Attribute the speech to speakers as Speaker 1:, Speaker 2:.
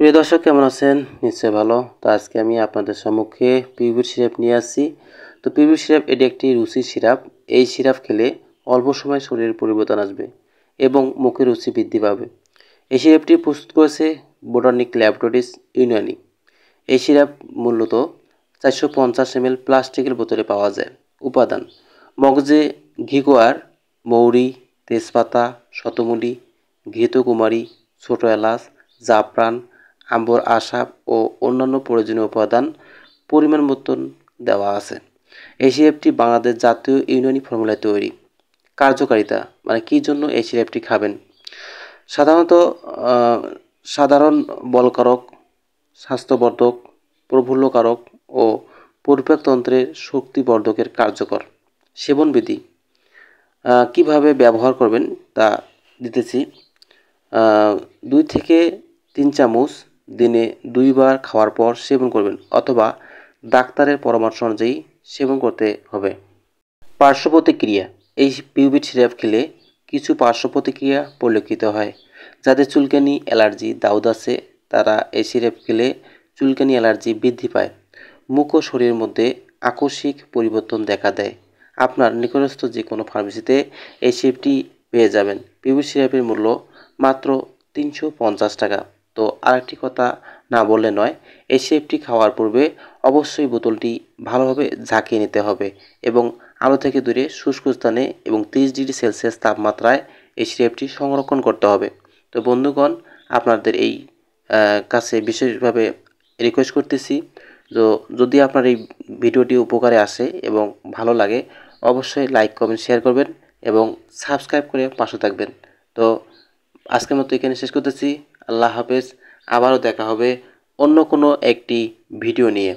Speaker 1: প্রিয় দর্শক কেমন আছেন? নিশ্চয়ই ভালো। তো আজকে আমি আপনাদের সম্মুখে পিউবির সিরাপ নিয়ে আসছি। তো পিউবির সিরাপ এটি একটি রুচির সিরাপ। এই সিরাপ খেলে অল্প সময়ে শরীরের পরিবর্তন আসবে এবং মুখের রুচি বৃদ্ধি পাবে। এই সিরাপটি প্রস্তুত করেছে বোটানিক ল্যাবরেটরিজ ইউনানি। এই সিরাপ মূলত 450 ml প্লাস্টিকের বোতলে পাওয়া যায়। উপাদান: মগজে ঘিকুয়ার, মৌরি, তেজপাতা, শতমূলী, ঘৃতকুমারী, ছোট এলাচ, জাফরান, আম্বর আসাব ও অন্যান্য প্রয়োজনীয় উপাদান পরিমাণ মতন দেওয়া আছে। এই সিরাপটি বাংলাদেশ জাতীয় ইউনানি ফর্মুলায় তৈরি। কার্যকারিতা কী জন্য এই সিরাপটি খাবেন? সাধারণত সাধারণ বলকারক, স্বাস্থ্যবর্ধক, প্রফুল্লকারক ও পরিপাকতন্ত্রের শক্তিবর্ধকের কার্যকর। সেবনবিধি: কিভাবে ব্যবহার করবেন তা দিতেছি। 2 থেকে 3 চামচ দিনে 2 বার খাওয়ার পর সেবন করবেন অথবা ডাক্তারের পরামর্শ অনুযায়ী সেবন করতে হবে। পার্শ্ব প্রতিক্রিয়া: এই পিউবির সিরাপ খেলে কিছু পার্শ্ব প্রতিক্রিয়া পরিলক্ষিত হয়। যাদের চুলকানি, অ্যালার্জি, দাউদ আছে তারা এই সিরাপ খেলে চুলকানি, অ্যালার্জি বৃদ্ধি পায়। মুখ ও শরীরের মধ্যে আকস্মিক পরিবর্তন দেখা দেয়। আপনার নিকটস্থ যে কোনো ফার্মেসিতে এই সিরাপটি পেয়ে যাবেন। পিউবির সিরাপের মূল্য মাত্র 350 টাকা। তো আরেকটি কথা না বললে নয়, এই সিরাপটি খাওয়ার পূর্বে অবশ্যই বোতলটি ভালোভাবে ঝাঁকিয়ে নিতে হবে এবং আলো থেকে দূরে শুষ্ক স্থানে এবং 30 ডিগ্রি সেলসিয়াস তাপমাত্রায় এই সিরাপটি সংরক্ষণ করতে হবে। তো বন্ধুগণ, আপনাদের এই কাছে বিশেষভাবে রিকোয়েস্ট করতেছি, যদি আপনার এই ভিডিওটি উপকারে আসে এবং ভালো লাগে অবশ্যই লাইক, কমেন্ট, শেয়ার করবেন এবং সাবস্ক্রাইব করে পাশে থাকবেন। তো আজকের মতো এখানে শেষ করতেছি। আল্লাহ হাফেজ। আবারও দেখা হবে অন্য কোনো একটি ভিডিও নিয়ে।